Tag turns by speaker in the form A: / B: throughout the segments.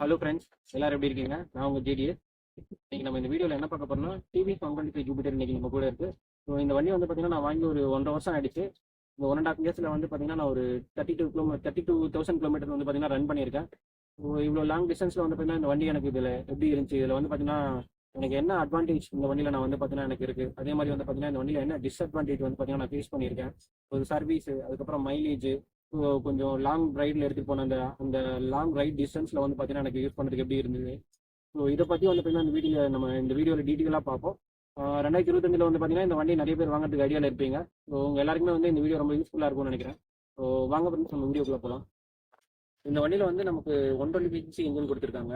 A: Hello friends, எல்லாரும் எப்படி இருக்கீங்க? நான் உங்கள் ஜேடிஎஸ். இன்னைக்கு நம்ம இந்த வீடியோவில் என்ன பார்க்க போறோம்னா, டிவிஎஸ் 125 ஜூபிட்டர் இன்னைக்கு நம்ம கூட இருக்கு. ஸோ இந்த வண்டி வந்து பார்த்தீங்கன்னா நான் வாங்கி ஒரு 1.5 வருஷம் ஆயிடுச்சு. இந்த 1.5 இயர்ஸில் வந்து பார்த்தீங்கன்னா நான் ஒரு 32,000 கிலோமீட்டர் வந்து பார்த்தீங்கன்னா ரன் பண்ணியிருக்கேன். ஸோ இவ்வளோ லாங் டிஸ்டன்ஸில் வந்து பார்த்தீங்கன்னா இந்த வண்டி எனக்கு இதில் எப்படி இருந்துச்சு, இதில் வந்து பார்த்தீங்கன்னா எனக்கு என்ன அட்வான்டேஜ் இந்த வண்டியில் நான் வந்து பார்த்தீங்கன்னா எனக்கு இருக்குது, அதே மாதிரி வந்து பார்த்தீங்கன்னா இந்த வண்டியில் என்ன டிஸ்அட்வான்டேஜ் வந்து பார்த்தீங்கன்னா நான் ஃபேஸ் பண்ணியிருக்கேன். ஒரு சர்வீஸ், அதுக்கப்புறம் மைலேஜ், கொஞ்சம் லாங் ரைடில் எடுத்துகிட்டு போன அந்த அந்த லாங் ரைட் டிஸ்டன்ஸில் வந்து பார்த்தீங்கன்னா எனக்கு யூஸ் பண்ணுறதுக்கு எப்படி இருந்தது. ஸோ இதை பற்றி வந்து பார்த்தீங்கன்னா இந்த வீடியோவில் டீட்டெயிலாக பார்ப்போம். 2025 வந்து பார்த்தீங்கன்னா இந்த வண்டி நிறைய பேர் வாங்குறதுக்கு ஐடியாவில் இருப்பீங்க. ஸோ உங்கள் எல்லாருக்குமே வந்து இந்த வீடியோ ரொம்ப யூஸ்ஃபுல்லாக இருக்கும்னு நினைக்கிறேன். ஸோ வாங்க ஃப்ரெண்ட்ஸ், நம்ம வீடியோக்குள்ளே போகலாம். இந்த வண்டியில் வந்து நமக்கு 125cc இன்ஜின் கொடுத்துருக்காங்க.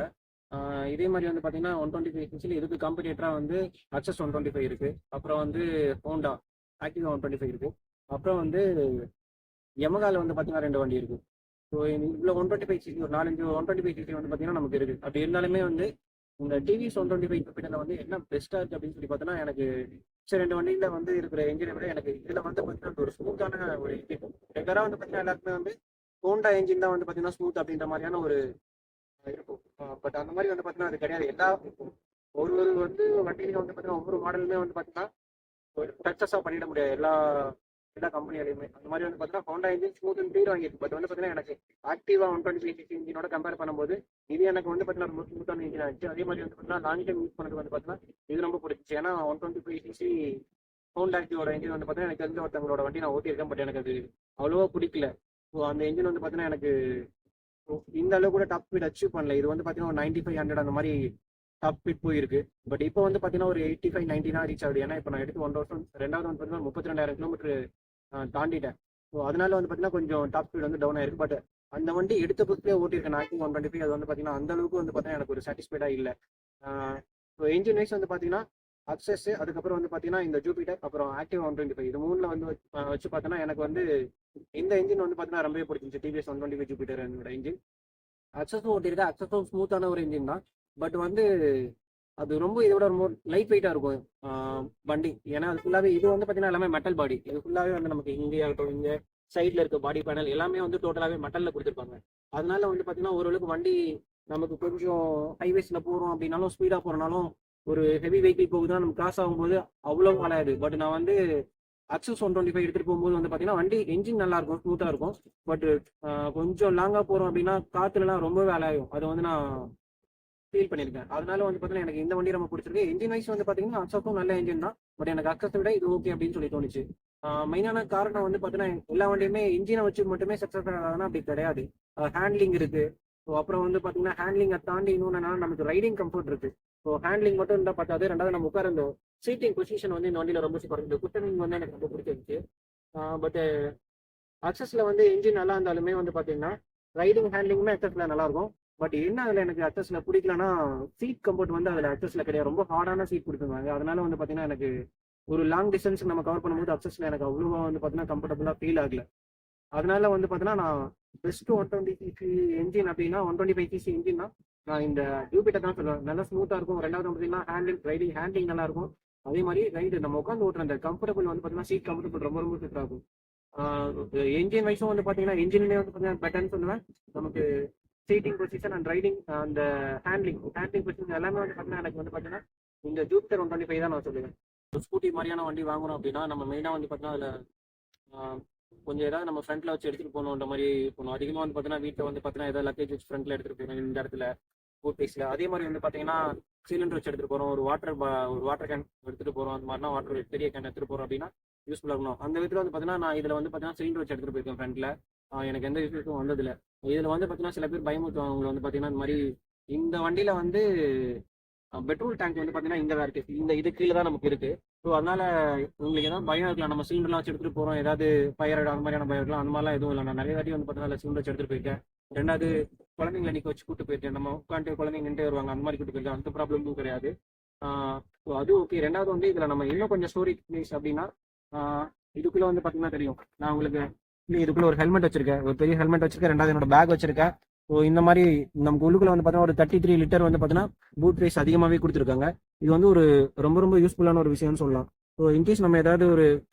A: இதே மாதிரி வந்து பார்த்தீங்கன்னா 125cc இதுக்கு காம்படிட்டராக வந்து அக்சஸ் 125 இருக்குது. அப்புறம் வந்து ஹோண்டா ஆக்டிவா 125 இருக்குது. அப்புறம் வந்து யமகால வந்து பார்த்தீங்கன்னா 2 வண்டி இருக்குது. ஸோ இவ்வளோ 125cc ஒரு 4-5 125cc வந்து பார்த்தீங்கன்னா நமக்கு இருக்குது. அப்படி இருந்தாலுமே வந்து இந்த டிவிஎஸ் 125 ஜூபிட்டரில் வந்து என்ன பெஸ்ட்டாக இருக்குது அப்படின்னு சொல்லி பார்த்தோன்னா, எனக்கு சரி 2 வண்டியில் வந்து இருக்கிற என்ஜினை விட எனக்கு இதில் வந்து பார்த்தீங்கன்னா ஒரு ஸ்மூத்தான ஒரு இன்ஜின். ரெகுலராக வந்து பார்த்தீங்கன்னா எல்லாருக்குமே வந்து ஹோண்டா என்ஜின் தான் வந்து பார்த்தீங்கன்னா ஸ்மூத் அப்படின்ற மாதிரியான ஒரு இருக்கும். பட் அந்த மாதிரி வந்து பார்த்தீங்கன்னா அது கிடையாது. ஒரு வந்து வண்டியில வந்து பார்த்தீங்கன்னா ஒவ்வொரு மாடலுமே வந்து பார்த்தீங்கன்னா ஒரு டச்சஸாக பண்ணிட முடியாது எல்லா கம்பெனிலையுமே. அந்த மாதிரி வந்து பார்த்தீங்கன்னா ஹோண்டா இன்ஜின் ஸ்மூத் பேர் வாங்கியிருக்கு. பட் வந்து பார்த்தீங்கன்னா எனக்கு ஆக்டிவா 125cc இன்ஜினோட கம்பேர் பண்ணும்போது இது எனக்கு வந்து பார்த்தீங்கன்னா ரொம்ப ஸ்மூத்தான இன்ஜின் ஆச்சு. அதே மாதிரி வந்து பார்த்தீங்கன்னா லாங் டைம் யூஸ் பண்ணது வந்து பார்த்தீங்கன்னா இது ரொம்ப பிடிச்சிச்சு. ஏன்னா 125cc ஹோண்டா ஆக்டிவோட இன்ஜின் வந்து பார்த்தீங்கன்னா எனக்கு தெரிஞ்ச ஒருத்தவங்களோட வண்டி நான் ஓட்டியிருக்கேன். பட் எனக்கு அது அவ்வளோவா பிடிக்கல. ஸோ அந்த இன்ஜின் வந்து பார்த்தீங்கன்னா எனக்கு இந்த அளவு கூட டாப் ஸ்பீட் அச்சீவ் பண்ணல. இது வந்து பார்த்தீங்கன்னா ஒரு 9500 அந்த மாதிரி டாப் ஸ்பீட் போயிருக்கு. பட் இப்போ வந்து பார்த்தீங்கன்னா ஒரு 85-90 ரீச் ஆகுது. ஏன்னா இப்போ நான் எடுத்து 1 வருஷம், ரெண்டாவது வந்து பார்த்தீங்கன்னா 32,000 கிலோமீட்டர் தாண்டிட்டேன். ஸோ அதனால வந்து பார்த்தீங்கன்னா கொஞ்சம் டாப் ஸ்பீட் வந்து டவுன் ஆயிருக்கு. பட் அந்த வண்டி எடுத்த புதுசுலேயே ஓட்டியிருக்கேன் ஆக்டிவ் 125. அது வந்து பார்த்தீங்கன்னா அந்த அளவுக்கு வந்து பார்த்தீங்கன்னா எனக்கு ஒரு சாட்டிஸ்ஃபைடாக இல்லை. ஸோ என்ஜின் வைஸ் வந்து பார்த்தீங்கன்னா அக்சஸ், அதுக்கப்புறம் வந்து பார்த்தீங்கன்னா இந்த ஜூபிட்டர், அப்புறம் ஆக்டிவ் 125 இது மூணில் வந்து வச்சு பார்த்தோன்னா எனக்கு வந்து இந்த இன்ஜின் வந்து பார்த்தீங்கன்னா ரொம்பவே பிடிச்சிருந்துச்சு. டிவிஎஸ் 125 ஜூபிட்டர் என்னோட இன்ஜின். அக்சஸும் ஓட்டியிருக்கேன். அக்சஸும் ஸ்மூத்தான ஒரு இன்ஜின் தான். பட் வந்து அது ரொம்ப இதோட ரொம்ப லைட் வெயிட்டாக இருக்கும் வண்டி. ஏன்னா அது ஃபுல்லாகவே இது வந்து பார்த்தீங்கன்னா எல்லாமே மெட்டல் பாடி. இது ஃபுல்லாகவே வந்து நமக்கு இங்கேயாகட்டும், இங்கே சைடில் இருக்க பாடி பேனல் எல்லாமே வந்து டோட்டலாகவே மெட்டலில் கொடுத்துருப்பாங்க. அதனால வந்து பார்த்தீங்கன்னா ஓரளவுக்கு வண்டி நமக்கு கொஞ்சம் ஹைவேஸில் போகிறோம் அப்படின்னாலும், ஸ்பீடாக போகிறனாலும், ஒரு ஹெவி வெஹிக்கிள் போகுதுன்னா நம்ம கிராஸ் ஆகும்போது அவ்வளோ வளையாது. பட் நான் வந்து அக்சஸ் 125 எடுத்துகிட்டு போகும்போது வந்து பார்த்தீங்கன்னா வண்டி என்ஜின் நல்லா இருக்கும், ஸ்மூத்தாக இருக்கும். பட் கொஞ்சம் லாங்காக போகிறோம் அப்படின்னா காற்றுலலாம் ரொம்பவே வேலையாகும். அதை வந்து நான் ஃபீல் பண்ணியிருக்கேன். அதனால வந்து பார்த்தீங்கன்னா எனக்கு இந்த வண்டி ரொம்ப பிடிச்சிருக்கு. என்ஜின் வைஸ் வந்து பார்த்தீங்கன்னா அக்சஸும் நல்ல என்ஜின் தான். பட் எனக்கு அக்சஸை விட இது ஓகே அப்படின்னு சொல்லி தோணுச்சு. மெயினான காரணம் வந்து பார்த்தீங்கன்னா எல்லா வண்டியுமே இன்ஜினை வச்சு மட்டுமே சக்ஸஸ் ஆகாதுன்னா அப்படி கிடையாது. ஹேண்ட்லிங் இருக்கு. ஸோ அப்புறம் வந்து பார்த்தீங்கன்னா ஹேண்ட்லிங்கை தாண்டி இன்னொன்னா நமக்கு ரைடிங் கம்ஃபர்ட் இருக்கு. ஸோ ஹேண்ட்லிங் மட்டும் இருந்தால் பார்த்தாது. ரெண்டாவது நம்ம உட்கார இந்த சீட்டிங் பொசிஷன் வந்து இந்த வண்டியில் ரொம்ப சூப்பர் இருக்குது. குஷனிங் வந்து எனக்கு ரொம்ப பிடிச்சிருச்சு. பட் அக்சஸில் வந்து இன்ஜின் நல்லா இருந்தாலுமே வந்து பார்த்தீங்கன்னா ரைடிங் ஹேண்ட்லிங்குமே அக்சஸில் நல்லாயிருக்கும். பட் என்ன அதில் எனக்கு அக்சஸில் பிடிக்கலன்னா சீட் கம்ஃபர்ட் வந்து அதில் அக்சஸில் கிடையாது. ரொம்ப ஹார்டான சீட் கொடுத்துருந்தாங்க. அதனால வந்து பார்த்தீங்கன்னா எனக்கு ஒரு லாங் டிஸ்டன்ஸ் நம்ம கவர் பண்ணும்போது அக்சஸில் எனக்கு அவ்வளோவா வந்து பார்த்தீங்கன்னா கம்ஃபர்டபுளாக ஃபீல் ஆகல. அதனால வந்து பார்த்தீங்கன்னா நான் பெஸ்ட் 120cc என்ஜின் அப்படின்னா 125cc இன்ஜின் தான் நான் இந்த ஜூபிட்டர் தான் சொல்லுவேன். நல்லா ஸ்மூத்தாக இருக்கும். ரெண்டாவது பார்த்தீங்கன்னா ஹேண்ட்லிங் நல்லா இருக்கும். அதே மாதிரி ரைடு நம்ம உட்காந்து ஓட்டுற அந்த கம்ஃபர்டபுள் வந்து பார்த்தீங்கன்னா சீட் கம்ஃபர்டபுள் ரொம்ப ரொம்ப சூப்பராக இருக்கும். என்ஜின் வைஸும் வந்து பார்த்தீங்கன்னா என்ஜின்லேயே வந்து பார்த்தீங்கன்னா பெட்டர்னு சொல்லுவேன். நமக்கு சீட்டிங் பொசிஷன் அண்ட் ரைடிங் அந்த ஹேண்ட்லிங் பொசிஷன் எல்லாமே வந்து பார்த்தீங்கன்னா எனக்கு வந்து பார்த்தீங்கன்னா இந்த ஜூபிட்டர் 125 தான் நான் சொல்லுவேன். ஸ்கூட்டி மாதிரியான வண்டி வாங்கணும் அப்படின்னா நம்ம மெயினாக வந்து பார்த்தீங்கன்னா அதில் கொஞ்சம் ஏதாவது நம்ம ஃப்ரண்ட்ல வச்சு எடுத்துகிட்டு போகணுன்ற மாதிரி போகணும். அதிகமாக வந்து பார்த்தீங்கன்னா வீட்டில் வந்து பார்த்தீங்கன்னா ஏதாவது லக்கேஜ் வச்சு ஃப்ரண்ட்ல எடுத்துகிட்டு போகணும் இந்த இடத்துல ஃபுட் பேஸில். அதே மாதிரி வந்து பார்த்தீங்கன்னா சிலிண்டர் வச்சு எடுத்துகிட்டு போகிறோம், ஒரு வாட்டர் கேன் எடுத்துகிட்டு போகிறோம், அந்த மாதிரினா பெரிய கேன் எடுத்துகிட்டு போகிறோம் அப்படின்னா யூஸ்ஃபுல்லாக இருக்கணும். அந்த விதத்தில் வந்து பார்த்தீங்கன்னா நான் இதில் வந்து பார்த்தீங்கன்னா சிலிண்டர் வச்சு எடுத்துகிட்டு போயிருக்கேன் ஃப்ரண்ட்ல. எனக்கு எந்த யூஸும் வந்ததில்லை. இதில் வந்து பார்த்தீங்கன்னா சில பேர் பயமுறுத்துவாங்க. அவங்களை வந்து பார்த்தீங்கன்னா இந்த மாதிரி இந்த வண்டியில் வந்து பெட்ரோல் டேங்க் வந்து பார்த்தீங்கன்னா இங்கே தான் இருக்குது, இது கீழே தான் நமக்கு இருக்குது. ஸோ அதனால உங்களுக்கு ஏதாவது பயம் இருக்கலாம். நம்ம சிலிண்டர்லாம் வச்சு எடுத்துகிட்டு போகிறோம், ஏதாவது ஃபயர் அந்த மாதிரியான பயம் இருக்கலாம். அந்த மாதிரிலாம் எதுவும் இல்லை. நான் நிறைய வாட்டி வந்து பார்த்தீங்கன்னா சிலிண்டர் வச்சு எடுத்துகிட்டு போயிருக்கேன். ரெண்டாவது குழந்தைங்களை நிற்க வச்சு கூட்டு போயிருக்கேன். நம்ம உட்காந்து குழந்தைங்க நின்று வருவாங்க, அந்த மாதிரி கூட்டு போயிருக்கேன். அந்த ப்ராப்ளமும் கிடையாது. ஸோ அது ஓகே. ரெண்டாவது வந்து இதில் நம்ம இன்னும் கொஞ்சம் ஸ்டோரேஜ் பிளேஸ் அப்படின்னா இதுக்குள்ளே வந்து பார்த்தீங்கன்னா தெரியும். நான் உங்களுக்கு இதுக்குள்ள ஒரு ஹெல்மெட் வச்சிருக்கேன், ஒரு பெரிய ஹெல்மெட் வச்சிருக்கேன். ரெண்டாவது என்னோட பேக் வச்சிருக்கேன். ஸோ இந்த மாதிரி நமக்கு உள்ளுக்குள்ள வந்து பார்த்தீங்கன்னா ஒரு 33 லிட்டர் வந்து பார்த்தீங்கன்னா பூட் ரைஸ் அதிகமாகவே கொடுத்துருக்காங்க. இது வந்து ஒரு ரொம்ப ரொம்ப யூஸ்ஃபுல்லான ஒரு விஷயம்னு சொல்லலாம். ஸோ இன்கேஸ் நம்ம ஏதாவது ஒரு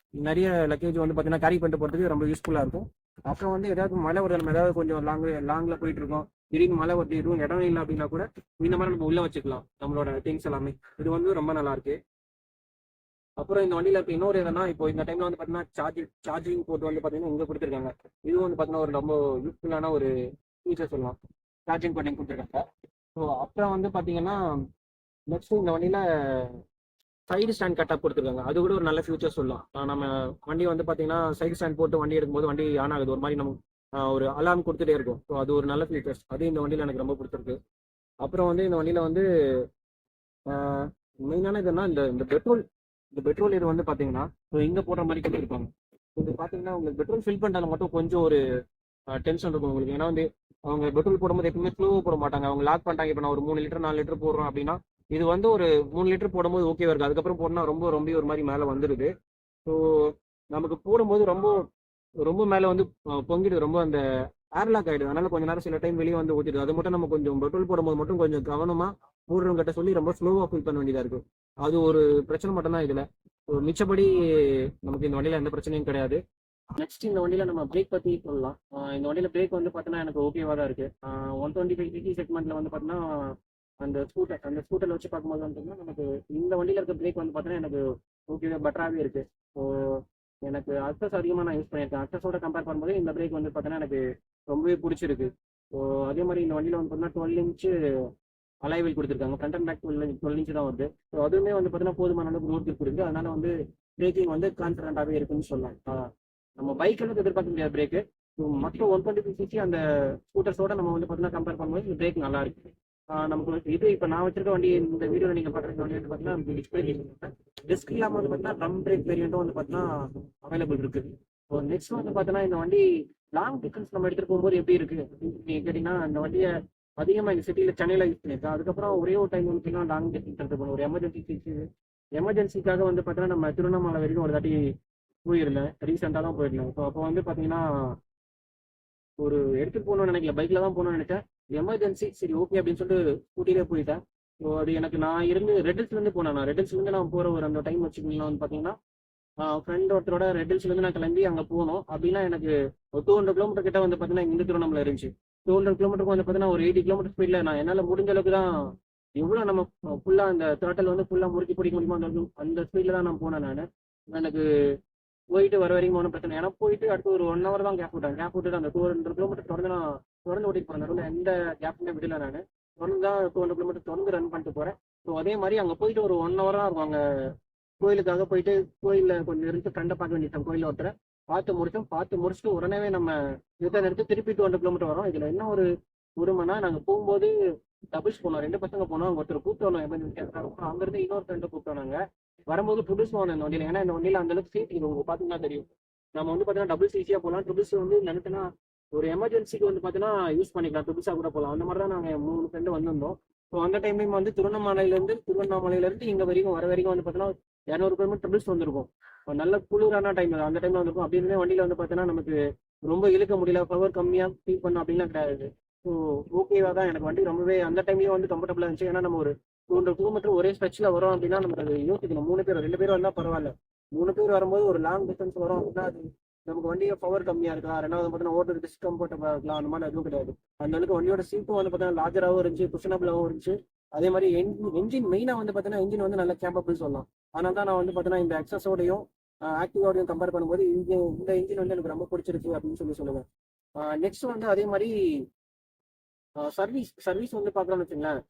A: நிறைய லக்கேஜ் வந்து பார்த்தீங்கன்னா கேரி பண்ணிட்டு போகிறதுக்கு ரொம்ப யூஸ்ஃபுல்லாக இருக்கும். அப்புறம் வந்து ஏதாவது மழை வருது, நம்ம ஏதாவது கொஞ்சம் லாங்கில் போயிட்டு இருக்கோம், திடீர்னு மழை வருது, எதுவும் இடம் இல்லை அப்படின்னா கூட இந்த மாதிரி நம்ம உள்ள வச்சுக்கலாம் நம்மளோட திங்ஸ் எல்லாமே. இது வந்து ரொம்ப நல்லா இருக்கு. அப்புறம் இந்த வண்டியில இப்போ இன்னொரு எதுனா, இப்போ இந்த டைம்ல வந்து பார்த்தீங்கன்னா சார்ஜிங் போர்ட் வந்து பார்த்தீங்கன்னா இங்கே கொடுத்துருக்காங்க. இதுவும் வந்து பார்த்தீங்கன்னா ஒரு ரொம்ப யூஸ்ஃபுல்லான ஒரு ஃபீச்சர் சொல்லலாம். சார்ஜிங் போர்ட் கொடுத்துருக்காங்க. ஸோ அப்புறம் வந்து பார்த்தீங்கன்னா நெக்ஸ்ட் இந்த வண்டியில சைடு ஸ்டாண்ட் கட்டப் கொடுத்துருக்காங்க. அது கூட ஒரு நல்ல ஃபியூச்சர் சொல்லலாம். நம்ம வண்டி வந்து பார்த்தீங்கன்னா சைடு ஸ்டாண்ட் போட்டு வண்டி எடுக்கும்போது வண்டி ஆன் ஆகுது, ஒரு மாதிரி நம்ம ஒரு அலார்ம் கொடுத்துட்டே இருக்கும். ஸோ அது ஒரு நல்ல ஃபீச்சர்ஸ். அது இந்த வண்டியில் எனக்கு ரொம்ப பிடிச்சிருக்கு. அப்புறம் வந்து இந்த வண்டியில் வந்து மெயினான இதுன்னா இந்த பெட்ரோல் இது வந்து பார்த்தீங்கன்னா ஸோ இங்கே போடுற மாதிரி கொடுத்துருப்பாங்க. இது பார்த்தீங்கன்னா உங்களுக்கு பெட்ரோல் ஃபில் பண்ணுறது மட்டும் கொஞ்சம் ஒரு டென்ஷன் இருக்கும் உங்களுக்கு. ஏன்னா வந்து அவங்க பெட்ரோல் போடும்போது எப்பவுமே ஸ்லோவாக போட மாட்டாங்க, அவங்க லாக் பண்ணிட்டாங்க. இப்போ நான் ஒரு 3 லிட்டர் 4 லிட்டர் போடுறோம் அப்படின்னா இது வந்து ஒரு 3 லிட்டர் போடும்போது ஓகேவா இருக்குது. அதுக்கப்புறம் போடனா ரொம்ப ரொம்ப ஒரு மாதிரி மேலே வந்துடுது. ஸோ நமக்கு போடும்போது ரொம்ப ரொம்ப மேலே வந்து பொங்கிடுது, ரொம்ப அந்த ஏர்லாக் ஆகிடுது. அதனால கொஞ்ச நேரம் சில டைம் வெளியே வந்து ஊற்றிடுது. அது மட்டும் நம்ம கொஞ்சம் பெட்ரோல் போடும்போது மட்டும் கொஞ்சம் கவனமாக போடுறவங்கிட்ட சொல்லி ரொம்ப ஸ்லோவாக ஃபில் பண்ண வேண்டியதாக இருக்குது. அது ஒரு பிரச்சனை மட்டும்தான் இதில். மிச்சப்படி நமக்கு இந்த வண்டியில் எந்த பிரச்சனையும் கிடையாது. நெக்ஸ்ட் இந்த வண்டியில் நம்ம பிரேக் பற்றி சொல்லலாம். இந்த வண்டியில் பிரேக் வந்து பார்த்தீங்கன்னா எனக்கு ஓகேவாக தான் இருக்குது. 125 சிசி செக்மெண்ட்டில் வந்து பார்த்தீங்கன்னா அந்த ஸ்கூட்டரில் வச்சு பார்க்கும்போது வந்து நமக்கு இந்த வண்டியில் இருக்க பிரேக் வந்து பார்த்தீங்கன்னா எனக்கு ஓகேவே பெட்டராகவே இருக்குது. ஸோ எனக்கு அக்சஸ் அதிகமாக நான் யூஸ் பண்ணியிருக்கேன். அக்சஸோட கம்பேர் பண்ணும்போது இந்த பிரேக் வந்து பார்த்தீங்கன்னா எனக்கு ரொம்பவே பிடிச்சிருக்கு. ஸோ அதே மாதிரி இந்த வண்டியில் வந்து பார்த்தீங்கன்னா 12 இன்ச்சு அலைவில் கொடுத்துருக்காங்க. ஃப்ரண்ட் அண்ட் பேக் 12 இன்ச்சு தான் வருது. ஸோ அதுவுமே வந்து பார்த்தீங்கன்னா போதுமான அளவுக்கு ரோட் கொடுக்குது. அதனால வந்து பிரேக்கிங் வந்து கான்ஃபிடண்டாகவே இருக்குன்னு சொல்லலாம். நம்ம பைக்கில் எதிர்பார்க்க முடியாது பிரேக்கு. மற்ற 125 சிசி அந்த ஸ்கூட்டர்ஸோட நம்ம வந்து பார்த்தீங்கன்னா கம்பேர் பண்ணும்போது இந்த பிரேக் நல்லா இருக்கு. நமக்கு இது இப்போ நான் வச்சிருக்க வண்டி இந்த வீடியோவில் நீங்கள் பார்க்குற வண்டி வந்து பார்த்தீங்கன்னா டிஸ்பிளே டிஸ்க் இல்லாமல் வந்து பார்த்தீங்கன்னா ட்ரம் பிரேக் வேரியண்ட்டும் வந்து பார்த்தீங்கன்னா அவைலபிள் இருக்கு. ஸோ நெக்ஸ்ட் வந்து பார்த்தீங்கன்னா இந்த வண்டி லாங் டிஸ்டன்ஸ் நம்ம எடுத்துகிட்டு போகும்போது எப்படி இருக்கு அப்படின்னு கேட்டிங்கன்னா, இந்த வண்டியை அதிகமாக இந்த சிட்டியில் சென்னையில் யூஸ் பண்ணியிருக்கேன். அதுக்கப்புறம் ஒரே ஒரு டைம் வந்து பார்த்தீங்கன்னா லாங் டிஸ்டன்ஸ் எடுத்து போகணும், ஒரு எமர்ஜென்சிக்காக வந்து பார்த்தீங்கன்னா நம்ம திருவண்ணாமலை வரைக்கும் ஒரு தாட்டி போயிருந்தேன். ரீசெண்டாக தான் போயிருந்தேன். ஸோ அப்போ வந்து பார்த்தீங்கன்னா ஒரு எடுத்துகிட்டு போகணும்னு நினைக்கல, பைக்கில் தான் போகணும்னு நினைச்சேன். எமர்ஜென்சி சரி ஓகே அப்படின்னு சொல்லிட்டு ஸ்கூட்டிலே போயிட்டேன். ஸோ அது எனக்கு நான் இருந்து ரெட்டில்ஸ்லேருந்து போனேன். ரெட்டில்ஸ்லேருந்து நான் போகிற ஒரு அந்த டைம் வச்சுக்கிங்கன்னா வந்து பார்த்தீங்கன்னா ஃப்ரெண்ட் ஒருத்தரோட ரெட்டில்ஸ்லேருந்து நான் கிளம்பி அங்கே போகணும் அப்படின்னா எனக்கு ஒரு 200 கிலோமீட்டர் கிட்ட வந்து பார்த்தீங்கன்னா இங்கே திருவண்ணாமலை இருந்துச்சு. 200 கிலோமீட்டருக்கு வந்து பார்த்தீங்கன்னா ஒரு 80 கிலோமீட்டர் ஸ்பீடில் நான் என்னால் முடிஞ்ச அளவுக்கு தான் எவ்வளோ நம்ம ஃபுல்லாக அந்த த்ராட்டல் வந்து ஃபுல்லாக முறுக்கி பிடிக்க முடியுமோ அந்த ஸ்பீடில் தான் நான் போனேன். எனக்கு போயிட்டு வர வரைக்கும் ஒன்றும் பிரச்சனை. ஏன்னா போயிட்டு அடுத்து ஒரு 1 ஹவர் தான் கேப் விட்டுட்டு அந்த 200 கிலோமீட்டர் தொடர்ந்து ஓட்டிட்டு போகிறேன். நடுவில் எந்த கேப்புமே விடல. நான் தொடர்ந்து தான் 200 கிலோமீட்டர் தொடர்ந்து ரன் பண்ணிட்டு போகிறேன். ஸோ அதே மாதிரி அங்கே போயிட்டு ஒரு 1 ஹவர் தான் இருக்கும். அங்கே கோயிலுக்காக போயிட்டு கோயிலில் கொஞ்சம் இருந்து ஃப்ரெண்டை பார்க்க வேண்டியது, கோயிலில் ஒருத்தரை பார்த்து முடிச்சுட்டு உடனே நம்ம ரிட்டர்ன் எடுத்து திருப்பி 200 கிலோமீட்டர் வரோம். இதில் என்ன ஒரு உரிமைனா, நாங்கள் போகும்போது டபுள்ஸ் போனோம், 2 பசங்க போனோம். அங்கே ஒருத்தர் கூப்பிட்டு வரணும் எமர்ஜென்சியாக. அங்கேருந்து இன்னொரு ஃப்ரெண்டை கூப்பிட்டு வந்தாங்க. வரும்போது ட்ரிபிள்ஸ் போகணும் இந்த வண்டியில். ஏன்னா இந்த வண்டியில் அந்த அளவுக்கு சீட் இது உங்களுக்கு பார்த்தீங்கன்னா தெரியும். நம்ம வந்து பார்த்தீங்கன்னா டபுள்ஸ் ஈஸியாக போகலாம். ட்ரிபிள்ஸ் வந்து நினைச்சுன்னா ஒரு எமர்ஜென்சிக்கு வந்து பார்த்தீங்கன்னா யூஸ் பண்ணிக்கலாம், ட்ரிபிள்ஸாக கூட போகலாம். அந்த மாதிரி தான் நாங்கள் 3 ஃப்ரெண்டு வந்திருந்தோம். ஸோ அந்த டைம்லையும் வந்து திருவண்ணாமலையிலேருந்து இங்கே வரைக்கும் வர வரைக்கும் வந்து பார்த்தீங்கன்னா 200 கிலோமீட்டர் ட்ரிபிள்ஸ் வந்திருக்கும். நல்ல குளிரான டைம் அந்த டைம்ல வந்திருக்கும். அப்படி இருந்தே வண்டியில் வந்து பார்த்தீங்கன்னா நமக்கு ரொம்ப இழுக்க முடியல, பவர் கம்மியாக ஃபீல் பண்ண அப்படின்லாம் கிடையாது. ஸோ ஓகேவா தான் எனக்கு வண்டி ரொம்பவே அந்த டைம்லேயும் வந்து கம்ஃபர்டபுளாக இருந்துச்சு. ஏன்னா நம்ம ஒரு 200 கிலோமீட்டர் ஒரே ஸ்ட்ரெச்சில் வரோம் அப்படின்னா நமக்கு அது யோசிக்கணும். 3 பேர் 2 பேர் வந்தால் பரவாயில்ல. 3 பேர் வரும்போது ஒரு லாங் டிஸ்டன்ஸ் வரும் அப்படின்னா அது நமக்கு வண்டியை பவர் கம்மியாக இருக்கலாம், ரெண்டாவது பார்த்தீங்கன்னா ஓட்டுறது டிஸ்கம்ஃபர்டபுளாக இருக்கலாம். அந்த மாதிரி எதுவும் கிடையாது. அந்த அளவுக்கு வண்டியோட சீட்டும் வந்து பார்த்தீங்கன்னா லார்ஜராகவும் இருந்துச்சு, குஷனபிளாகவும் இருந்துச்சு. அதே மாதிரி என்ஜின் மெயினாக வந்து பார்த்தீங்கன்னா என்ஜின் வந்து நல்ல கேப்பபிள் சொல்லலாம். அதனால தான் நான் வந்து பார்த்தீங்கன்னா இந்த எக்ஸஸோடையும் ஆக்டிவோடையும் கம்பேர் பண்ணும்போது இந்த இன்ஜின் வந்து எனக்கு ரொம்ப பிடிச்சிருக்கு அப்படின்னு சொல்லுவேன். நெக்ஸ்ட் வந்து அதே மாதிரி சர்வீஸ் வந்து பார்க்கலாம்னு வச்சுங்களேன்.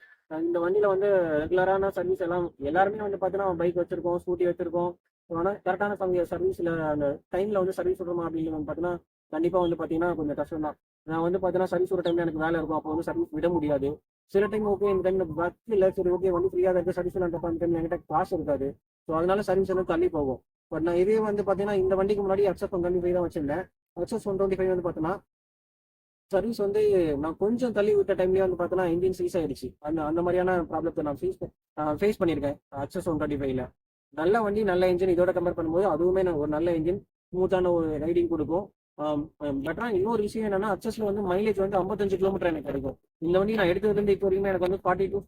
A: இந்த வண்டியில் வந்து ரெகுலரான சர்வீஸ் எல்லாருமே வந்து பார்த்தீங்கன்னா பைக் வச்சிருக்கோம், ஸ்கூட்டி வச்சிருக்கோம். ஆனால் கரெக்டான சர்வீஸில் அந்த டைமில் வந்து சர்வீஸ் விடணுமா அப்படின்னு வந்து பார்த்தீங்கன்னா கண்டிப்பாக வந்து பார்த்தீங்கன்னா கொஞ்சம் கஷ்டம் தான். நான் வந்து பார்த்தீங்கன்னா சர்வீஸ் ஒரு டைமில் எனக்கு வேலை இருக்கும், அப்போ வந்து சர்வீஸ் விட முடியாது. சில டைம் ஓகே இந்த டைம் ஒர்க் இல்லை, சரி ஓகே வண்டி ஃப்ரீயாக இருக்குது, சர்வீஸ் அந்த டைம் என்கிட்ட காசு இருக்காது. ஸோ அதனால சர்வீஸ் வந்து தள்ளி போகும். பட் நான் இதே வந்து பார்த்தீங்கன்னா இந்த வண்டிக்கு முன்னாடி அக்சஸ் 125 தான் வச்சிருந்தேன். அக்சஸ் 125 வந்து பார்த்தீங்கன்னா சர்வீஸ் வந்து நான் கொஞ்சம் தள்ளி விட்ட டைம்லேயே வந்து பார்த்தீங்கன்னா இன்ஜின் சீஸ் ஆயிடுச்சு. அந்த மாதிரியான ப்ராப்ளத்தை நான் ஃபேஸ் பண்ணியிருக்கேன் அக்சஸ் 125ல. நல்ல வண்டி, நல்ல இன்ஜின். இதோட கம்பேர் பண்ணும்போது அதுவுமே ஒரு நல்ல இன்ஜின், ஸ்மூத்தான ஒரு ரைடிங் கொடுக்கும். பெட்டரா இன்னொரு விஷயம் என்னன்னா, அக்சஸ்ல வந்து மைலேஜ் வந்து 55 கிலோமீட்டர் எனக்கு கிடைக்கும். இந்த வண்டி நான் எடுத்ததுலேருந்து இப்போ வரைக்கும் எனக்கு வந்து 40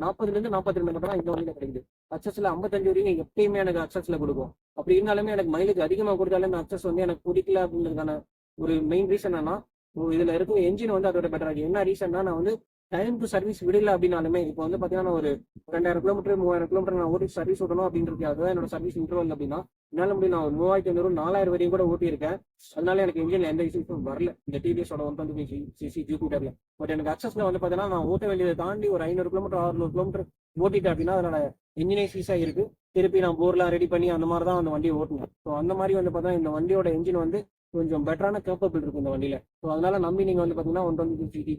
A: 42 மட்டும் தான் இந்த வண்டியில கிடைக்குது. அக்சஸ்ல 55 வரைக்கும் எப்பயுமே எனக்கு அக்சஸ்ல கொடுக்கும். அப்படி இருந்தாலுமே எனக்கு மைலேஜ் அதிகமாக கொடுத்தாலுமே அக்சஸ் வந்து எனக்கு பிடிக்கல அப்படின்றதுக்கான ஒரு மெயின் ரீசன் என்னன்னா, இதுல இருக்க என்ஜின் வந்து அதோட பெட்டரா இருக்கு. என்ன ரீசன்னா, நான் வந்து டைம் டு சர்வீஸ் விடல அப்படின்னாலுமே, இப்போ வந்து பாத்தீங்கன்னா நான் ஒரு 2000 கிலோமீட்டர் 3000 கிலோமீட்டர் நான் ஓட்டி சர்வீஸ் விடணும் அப்படின்றது, அதுதான் என்னோட சர்வீஸ் இன்டர்வல் அப்படின்னா, என்னால முடியும். நான் ஒரு 3500 4000 வரையும் கூட ஓட்டி இருக்கேன். அதனால எனக்கு இன்ஜின்ல எந்த இஷ்யூஸும் வரல இந்த டிவிஎஸோட 125cc ஜூபிட்டர்ல. பட் எனக்கு அக்சஸ்ல வந்து பாத்தீங்கன்னா நான் ஓட்ட வேண்டியதை தாண்டி ஒரு 500 கிலோமீட்டர் 600 கிலோமீட்டர் ஓட்டிட்டேன் அப்படின்னா அதனால இன்ஜினே சீஸா இருக்கு. திருப்பி நான் போர்லாம் ரெடி பண்ணி அந்த மாதிரி தான் அந்த வண்டியை ஓட்டுனேன். ஸோ அந்த மாதிரி வந்து பார்த்தா இந்த வண்டியோட என்ஜின் வந்து கொஞ்சம் பெட்டரான கேப்பபிள் இருக்கு இந்த வண்டியில. ஸோ அதனால நம்பி நீங்க வந்து பாத்தீங்கன்னா 125cc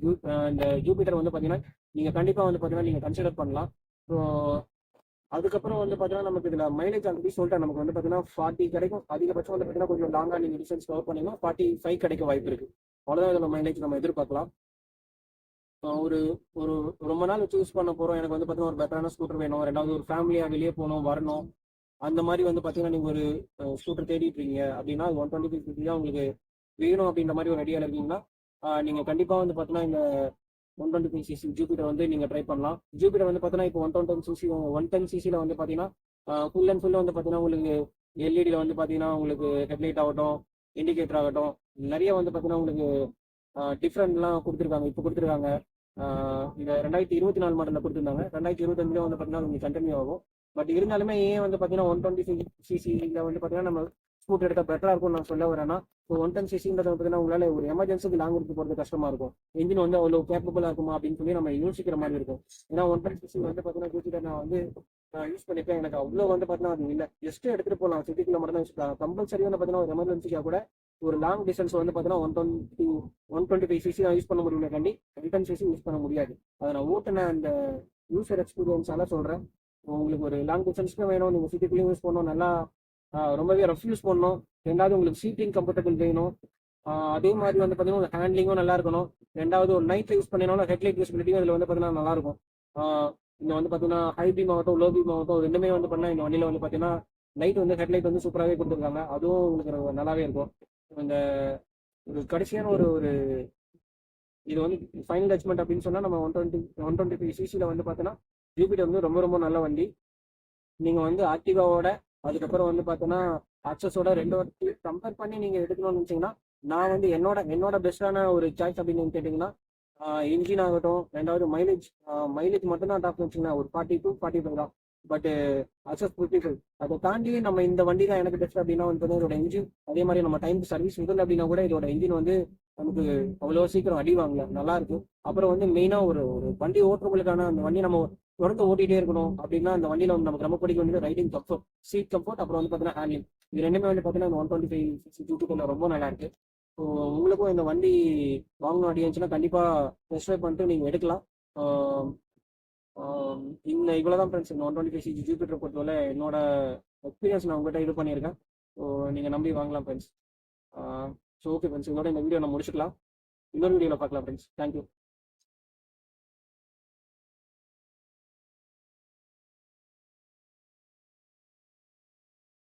A: இந்த ஜூபிட்டர் வந்து பாத்தீங்கன்னா நீங்க கண்டிப்பா வந்து பாத்தீங்கன்னா நீங்க கன்சிடர் பண்ணலாம். ஸோ அதுக்கப்புறம் வந்து பாத்தீங்கன்னா நமக்கு இதுல மைலேஜ் ஆல்ரெடி சொல்லிட்டேன். நமக்கு வந்து பாத்தீங்கன்னா 40 கிடைக்கும். அதிகபட்சம் வந்து பாத்தீங்கன்னா கொஞ்சம் லாங்கா நீங்க டிஸ்டன்ஸ் கவர் பண்ணீங்கன்னா 45 கிடைக்க வாய்ப்பு இருக்கு. அவ்வளவுதான் இதுல மைலேஜ் நம்ம எதிர்பார்க்கலாம். ஒரு ஒரு ரொம்ப நாள் சூஸ் பண்ண போறோம். எனக்கு வந்து பாத்தீங்கன்னா ஒரு பெட்டரான ஸ்கூட்டர் வேணும். ரெண்டாவது ஒரு ஃபேமிலியா வெளியே போகணும் வரணும். அந்த மாதிரி வந்து பாத்தீங்கன்னா நீங்க ஒரு ஸ்கூட்டர் தேடிட்டு இருக்கீங்க அப்படின்னா 125cc தான் உங்களுக்கு வேணும் அப்படின்ற மாதிரி ஒரு ஐடியால இருக்கீங்கன்னா நீங்க கண்டிப்பா வந்து பாத்தீங்கன்னா இந்த 125cc ஜூபிட்டர் வந்து நீங்க ட்ரை பண்ணலாம். ஜூபிட்டர் வந்து பாத்தீங்கன்னா இப்போ 110cc வந்து பாத்தீங்கன்னா ஃபுல் அண்ட் ஃபுல் வந்து பாத்தீங்கன்னா உங்களுக்கு எல்இடியில வந்து பாத்தீங்கன்னா உங்களுக்கு ஹெட்லைட் ஆகட்டும், இண்டிகேட்டர் ஆகட்டும், நிறைய வந்து பாத்தீங்கன்னா உங்களுக்கு டிஃப்ரெண்ட்லாம் கொடுத்துருக்காங்க. இப்போ கொடுத்துருக்காங்க. இந்த 2024 மாடலில் கொடுத்துருந்தாங்க. 2025 வந்து பார்த்தீங்கன்னா உங்களுக்கு கண்டினியூ ஆகும். பட் இருந்தாலுமே ஏன் வந்து பார்த்தீங்கன்னா 125cc வந்து பார்த்தீங்கன்னா நம்ம ஸ்கூட்டர் எடுத்தால் பெட்டராக இருக்கும்னு நான் சொல்ல வரேன்னா, இப்போ 110cc பார்த்தீங்கன்னா உங்களால் ஒரு எமர்ஜென்சிக்கு லாங் எடுத்து போகிறது கஷ்டமா இருக்கும். இன்ஜின் வந்து அவ்வளோ கேப்பபிளாக இருக்குமா அப்படின்னு சொல்லி நம்ம யோசிக்கிற மாதிரி இருக்கும். ஏன்னா 110cc வந்து பார்த்தீங்கன்னா ஜூபிட்டர் நான் வந்து யூஸ் பண்ணிப்பேன். எனக்கு அவ்வளோ வந்து பார்த்தீங்கன்னா அது இல்லை. ஜஸ்ட் எடுத்துகிட்டு போகலாம், சிட்டிக்குள்ள மட்டும் தான் யூஸ் பண்ணலாம். கம்பல்சரி வந்து பார்த்தீங்கன்னா ஒரு எமர்ஜென்சிக்காக கூட ஒரு லாங் டிஸ்டன்ஸ் வந்து பார்த்தீங்கன்னா 125cc தான் யூஸ் பண்ண முடியும். கண்டி 110cc யூஸ் பண்ண முடியாது. அதை நான் ஓட்டின அந்த யூசர் எக்ஸ்பீரியன்ஸால சொல்கிறேன். உங்களுக்கு ஒரு லாங் டிஸ்டன்ஸ்க்கு வேணும், நீங்கள் சிட்டிக்குள்ளேயும் யூஸ் பண்ணணும், நல்லா ரொம்பவே ரஃப் யூஸ் பண்ணணும். ரெண்டாவது உங்களுக்கு சீட்டிங் கம்ஃபர்டபுள் வேணும். அதே மாதிரி வந்து பார்த்தீங்கன்னா ஹேண்ட்லிங்கும் நல்லா இருக்கணும். ரெண்டாவது ஒரு நைட்டில் யூஸ் பண்ணினாலும் ஹெட்லைட் யூஸ்பிலிட்டியும் அதில் வந்து பார்த்தீங்கன்னா நல்லாயிருக்கும். இங்கே வந்து பார்த்தீங்கன்னா ஹை பீம் ஆகட்டும் லோ பீம் ஆகட்டும் ரெண்டுமே வந்து பார்த்தீங்கன்னா இந்த வண்டியில் வந்து பார்த்தீங்கன்னா லைட் வந்து ஹெட்லைட் வந்து சூப்பராகவே கொடுத்துருக்காங்க. அதுவும் உங்களுக்கு நல்லாவே இருக்கும். இந்த ஒரு கடைசியான ஒரு ஒரு இது வந்து ஃபைனல் ஜட்மெண்ட் அப்படின்னு சொன்னால் நம்ம 125cc வந்து பார்த்தீங்கன்னா ஜூபிட்டர் வந்து ரொம்ப ரொம்ப நல்ல வண்டி. நீங்கள் வந்து ஆக்டிவாவோட அதுக்கப்புறம் வந்து பார்த்தோன்னா ஆக்சஸோட ரெண்டு வண்டி கம்பேர் பண்ணி நீங்கள் எடுக்கணும்னு நினச்சிங்கன்னா நான் வந்து என்னோட பெஸ்ட்டான ஒரு சாய்ஸ் அப்படின்னு கேட்டிங்கன்னா இன்ஜின் ஆகட்டும், ரெண்டாவது மைலேஜ் மட்டும் தான் டாப் வச்சுங்கன்னா ஒரு 40 to 45 தான். But access 55. அதை தாண்டி நம்ம இந்த வண்டி தான் எனக்கு பெஸ்ட் அப்படின்னா வந்து இதோட இன்ஜின், அதே மாதிரி நம்ம டைம் சர்வீஸ் விடல அப்படின்னா கூட இதோட இன்ஜின் வந்து நமக்கு அவ்வளோ சீக்கிரம் அடி வாங்கல, நல்லா இருக்கு. அப்புறம் வந்து மெயினாக ஒரு ஒரு வண்டி ஓட்டுறவங்களுக்கான அந்த வண்டி நம்ம தொடர்ந்து ஓட்டிகிட்டே இருக்கணும் அப்படின்னா அந்த வண்டியில் வந்து நமக்கு ரொம்ப பிடிக்க வேண்டியது ரைடிங் கம்ஃபர்ட், சீட் கம்ஃபர்ட், அப்புறம் வந்து பார்த்தீங்கன்னா ஹேண்ட்லிங். இது ரெண்டுமே வந்து பார்த்தீங்கன்னா 125cc ஜூபிட்டர்ல ரொம்ப நல்லா இருக்கு. ஸோ உங்களுக்கும் இந்த வண்டி வாங்கணும் அப்படின்னுச்சுன்னா கண்டிப்பாக டெஸ்ட் ட்ரைவ் பண்ணிட்டு நீங்கள் எடுக்கலாம். இந்த இவ்வளோதான் ஃப்ரெண்ட்ஸ், இந்த 125cc ஜூபிட்டர் பொறுத்தவரை என்னோட எக்ஸ்பீரியன்ஸ் நான் உங்கள்கிட்ட இது பண்ணியிருக்கேன். ஸோ நீங்கள் நம்பி வாங்கலாம் ஃப்ரெண்ட்ஸ். ஸோ ஓகே ஃப்ரெண்ட்ஸ், இதோட இந்த வீடியோ நம்ம முடிச்சுக்கலாம். இன்னொரு வீடியோவில் பார்க்கலாம் ஃப்ரெண்ட்ஸ். தேங்க்யூ.